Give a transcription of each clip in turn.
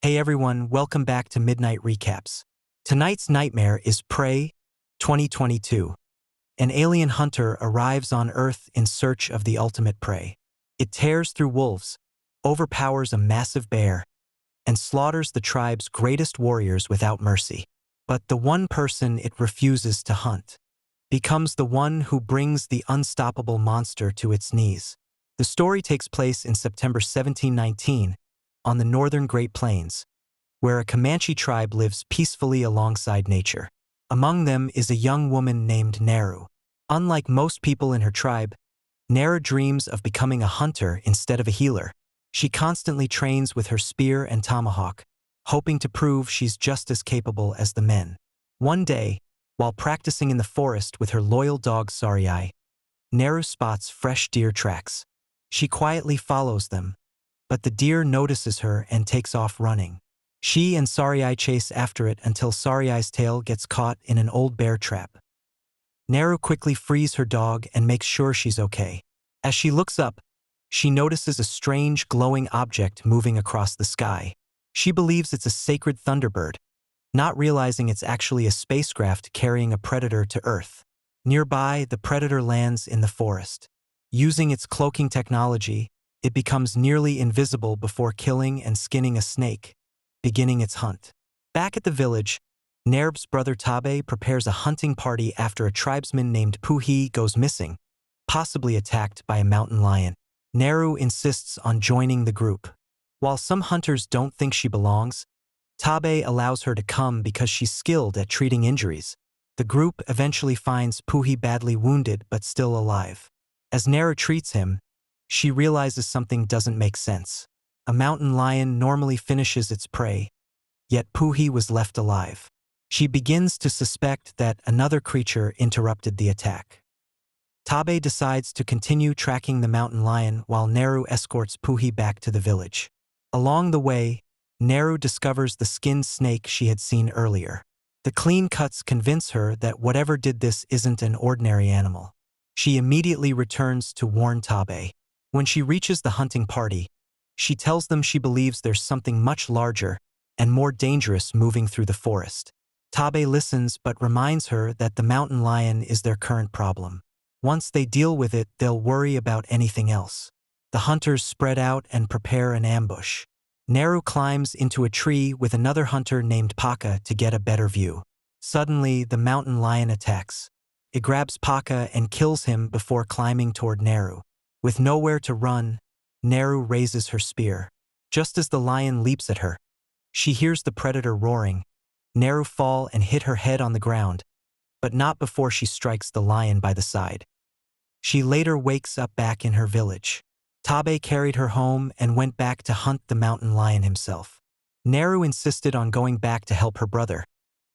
Hey everyone, welcome back to Midnight Recaps. Tonight's nightmare is Prey 2022. An alien hunter arrives on Earth in search of the ultimate prey. It tears through wolves, overpowers a massive bear, and slaughters the tribe's greatest warriors without mercy. But the one person it refuses to hunt becomes the one who brings the unstoppable monster to its knees. The story takes place in September 1719 on the northern Great Plains, where a Comanche tribe lives peacefully alongside nature. Among them is a young woman named Naru. Unlike most people in her tribe, Naru dreams of becoming a hunter instead of a healer. She constantly trains with her spear and tomahawk, hoping to prove she's just as capable as the men. One day, while practicing in the forest with her loyal dog Sarai, Naru spots fresh deer tracks. She quietly follows them, but the deer notices her and takes off running. She and Sarai chase after it until Sarai's tail gets caught in an old bear trap. Naru quickly frees her dog and makes sure she's okay. As she looks up, she notices a strange glowing object moving across the sky. She believes it's a sacred thunderbird, not realizing it's actually a spacecraft carrying a predator to Earth. Nearby, the predator lands in the forest. Using its cloaking technology, it becomes nearly invisible before killing and skinning a snake, beginning its hunt. Back at the village, Nerb's brother Tabe prepares a hunting party after a tribesman named Puhi goes missing, possibly attacked by a mountain lion. Naru insists on joining the group. While some hunters don't think she belongs, Tabe allows her to come because she's skilled at treating injuries. The group eventually finds Puhi badly wounded but still alive. As Naru treats him, she realizes something doesn't make sense. A mountain lion normally finishes its prey, yet Puhi was left alive. She begins to suspect that another creature interrupted the attack. Tabe decides to continue tracking the mountain lion while Naru escorts Puhi back to the village. Along the way, Naru discovers the skinned snake she had seen earlier. The clean cuts convince her that whatever did this isn't an ordinary animal. She immediately returns to warn Tabe. When she reaches the hunting party, she tells them she believes there's something much larger and more dangerous moving through the forest. Tabe listens but reminds her that the mountain lion is their current problem. Once they deal with it, they'll worry about anything else. The hunters spread out and prepare an ambush. Naru climbs into a tree with another hunter named Paka to get a better view. Suddenly, the mountain lion attacks. It grabs Paka and kills him before climbing toward Naru. With nowhere to run, Naru raises her spear. Just as the lion leaps at her, she hears the predator roaring. Naru fall and hit her head on the ground, but not before she strikes the lion by the side. She later wakes up back in her village. Tabe carried her home and went back to hunt the mountain lion himself. Naru insisted on going back to help her brother,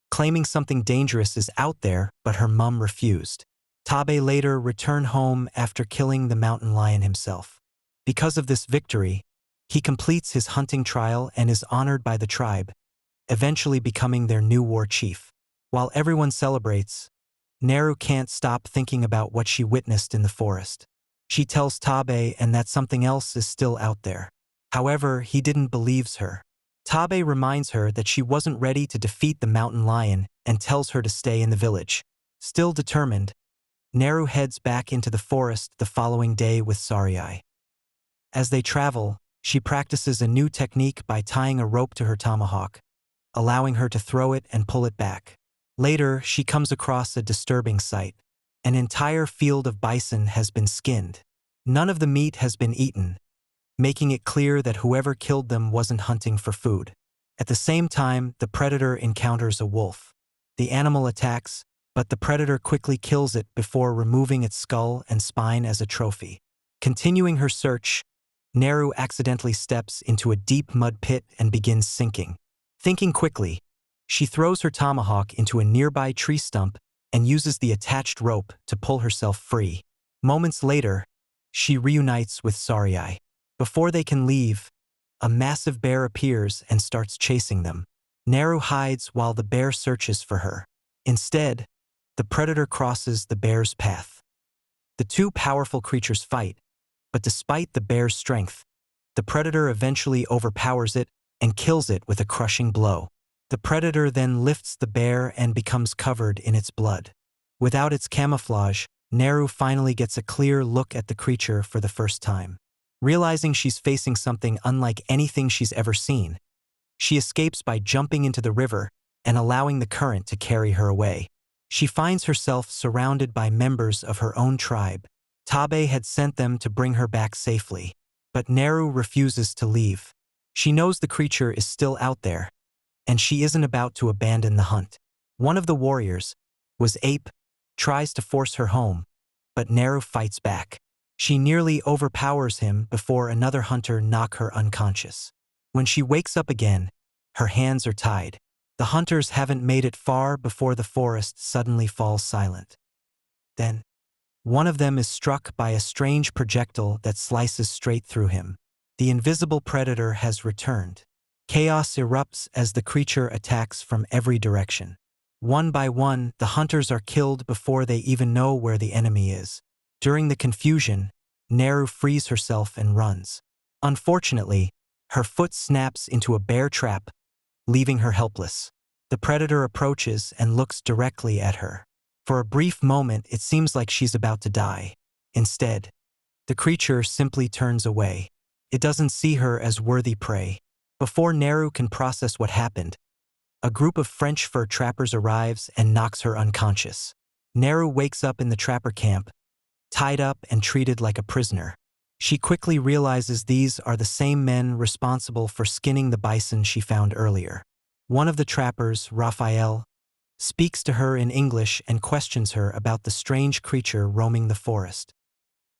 claiming something dangerous is out there, but her mum refused. Tabe later returned home after killing the mountain lion himself. Because of this victory, he completes his hunting trial and is honored by the tribe, eventually becoming their new war chief. While everyone celebrates, Naru can't stop thinking about what she witnessed in the forest. She tells Tabe and that something else is still out there. However, he didn't believe her. Tabe reminds her that she wasn't ready to defeat the mountain lion and tells her to stay in the village. Still determined, Naru heads back into the forest the following day with Sarai. As they travel, she practices a new technique by tying a rope to her tomahawk, allowing her to throw it and pull it back. Later, she comes across a disturbing sight. An entire field of bison has been skinned. None of the meat has been eaten, making it clear that whoever killed them wasn't hunting for food. At the same time, the predator encounters a wolf. The animal attacks, but the predator quickly kills it before removing its skull and spine as a trophy. Continuing her search, Naru accidentally steps into a deep mud pit and begins sinking. Thinking quickly, she throws her tomahawk into a nearby tree stump and uses the attached rope to pull herself free. Moments later, she reunites with Sarai. Before they can leave, a massive bear appears and starts chasing them. Naru hides while the bear searches for her. Instead, the predator crosses the bear's path. The two powerful creatures fight, but despite the bear's strength, the predator eventually overpowers it and kills it with a crushing blow. The predator then lifts the bear and becomes covered in its blood. Without its camouflage, Naru finally gets a clear look at the creature for the first time. Realizing she's facing something unlike anything she's ever seen, she escapes by jumping into the river and allowing the current to carry her away. She finds herself surrounded by members of her own tribe. Tabe had sent them to bring her back safely, but Naru refuses to leave. She knows the creature is still out there, and she isn't about to abandon the hunt. One of the warriors, was Ape, tries to force her home, but Naru fights back. She nearly overpowers him before another hunter knocks her unconscious. When she wakes up again, her hands are tied. The hunters haven't made it far before the forest suddenly falls silent. Then, one of them is struck by a strange projectile that slices straight through him. The invisible predator has returned. Chaos erupts as the creature attacks from every direction. One by one, the hunters are killed before they even know where the enemy is. During the confusion, Naru frees herself and runs. Unfortunately, her foot snaps into a bear trap, leaving her helpless. The predator approaches and looks directly at her. For a brief moment, it seems like she's about to die. Instead, the creature simply turns away. It doesn't see her as worthy prey. Before Naru can process what happened, a group of French fur trappers arrives and knocks her unconscious. Naru wakes up in the trapper camp, tied up and treated like a prisoner. She quickly realizes these are the same men responsible for skinning the bison she found earlier. One of the trappers, Raphael, speaks to her in English and questions her about the strange creature roaming the forest.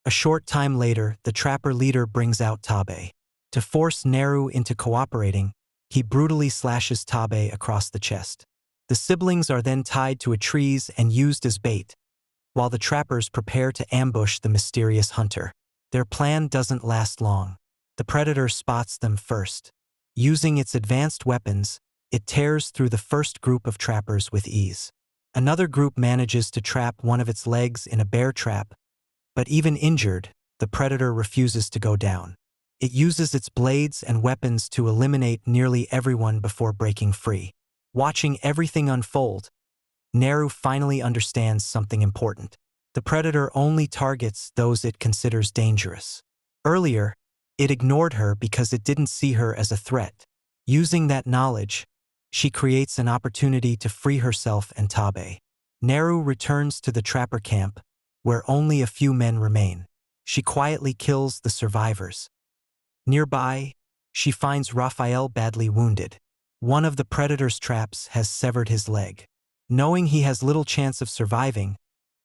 A short time later, the trapper leader brings out Tabe. To force Naru into cooperating, he brutally slashes Tabe across the chest. The siblings are then tied to a tree and used as bait, while the trappers prepare to ambush the mysterious hunter. Their plan doesn't last long. The predator spots them first. Using its advanced weapons, it tears through the first group of trappers with ease. Another group manages to trap one of its legs in a bear trap, but even injured, the predator refuses to go down. It uses its blades and weapons to eliminate nearly everyone before breaking free. Watching everything unfold, Naru finally understands something important. The predator only targets those it considers dangerous. Earlier, it ignored her because it didn't see her as a threat. Using that knowledge, she creates an opportunity to free herself and Tabe. Naru returns to the trapper camp, where only a few men remain. She quietly kills the survivors. Nearby, she finds Raphael badly wounded. One of the predator's traps has severed his leg. Knowing he has little chance of surviving,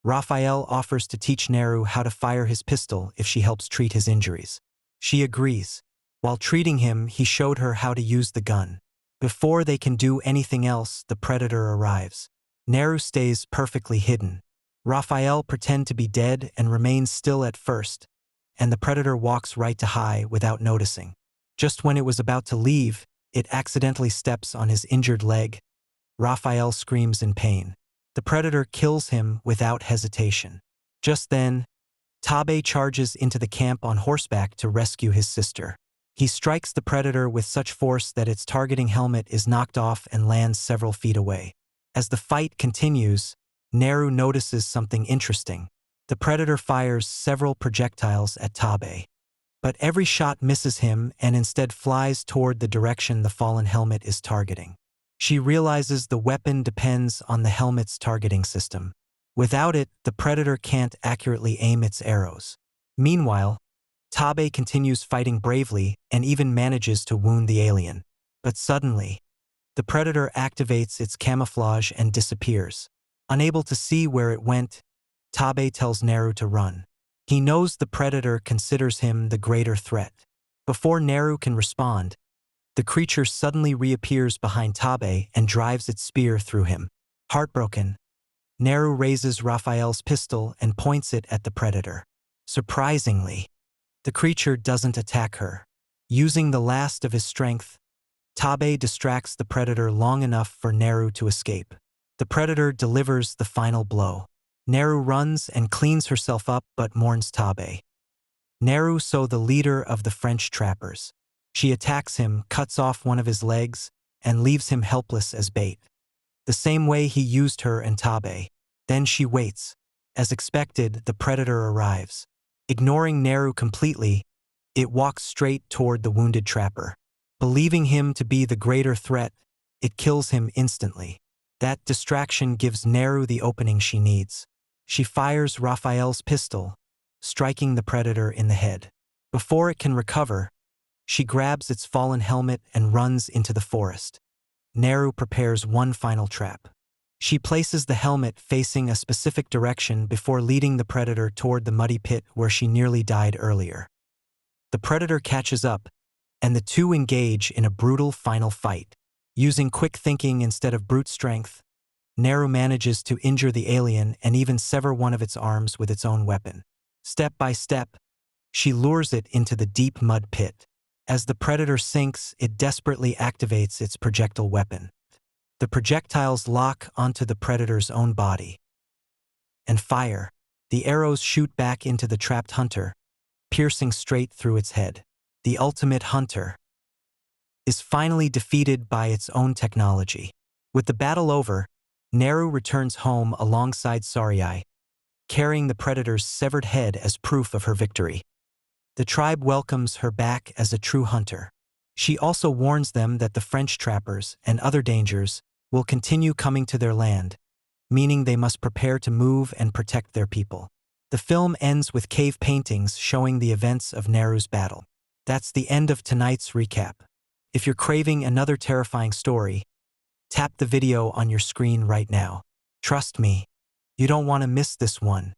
Raphael offers to teach Naru how to fire his pistol if she helps treat his injuries. She agrees. While treating him, he showed her how to use the gun. Before they can do anything else, the predator arrives. Naru stays perfectly hidden. Raphael pretends to be dead and remains still at first, and the predator walks right to high without noticing. Just when it was about to leave, it accidentally steps on his injured leg. Raphael screams in pain. The predator kills him without hesitation. Just then, Tabe charges into the camp on horseback to rescue his sister. He strikes the predator with such force that its targeting helmet is knocked off and lands several feet away. As the fight continues, Naru notices something interesting. The predator fires several projectiles at Tabe, but every shot misses him and instead flies toward the direction the fallen helmet is targeting. She realizes the weapon depends on the helmet's targeting system. Without it, the predator can't accurately aim its arrows. Meanwhile, Tabe continues fighting bravely and even manages to wound the alien. But suddenly, the predator activates its camouflage and disappears. Unable to see where it went, Tabe tells Naru to run. He knows the predator considers him the greater threat. Before Naru can respond, the creature suddenly reappears behind Tabe and drives its spear through him. Heartbroken, Naru raises Raphael's pistol and points it at the predator. Surprisingly, the creature doesn't attack her. Using the last of his strength, Tabe distracts the predator long enough for Naru to escape. The predator delivers the final blow. Naru runs and cleans herself up but mourns Tabe. Naru saw the leader of the French trappers. She attacks him, cuts off one of his legs, and leaves him helpless as bait. The same way he used her and Tabe. Then she waits. As expected, the predator arrives. Ignoring Naru completely, it walks straight toward the wounded trapper. Believing him to be the greater threat, it kills him instantly. That distraction gives Naru the opening she needs. She fires Raphael's pistol, striking the predator in the head. Before it can recover, she grabs its fallen helmet and runs into the forest. Naru prepares one final trap. She places the helmet facing a specific direction before leading the predator toward the muddy pit where she nearly died earlier. The predator catches up, and the two engage in a brutal final fight. Using quick thinking instead of brute strength, Naru manages to injure the alien and even sever one of its arms with its own weapon. Step by step, she lures it into the deep mud pit. As the predator sinks, it desperately activates its projectile weapon. The projectiles lock onto the predator's own body and fire. The arrows shoot back into the trapped hunter, piercing straight through its head. The ultimate hunter is finally defeated by its own technology. With the battle over, Naru returns home alongside Sarai, carrying the predator's severed head as proof of her victory. The tribe welcomes her back as a true hunter. She also warns them that the French trappers and other dangers will continue coming to their land, meaning they must prepare to move and protect their people. The film ends with cave paintings showing the events of Naru's battle. That's the end of tonight's recap. If you're craving another terrifying story, tap the video on your screen right now. Trust me, you don't want to miss this one.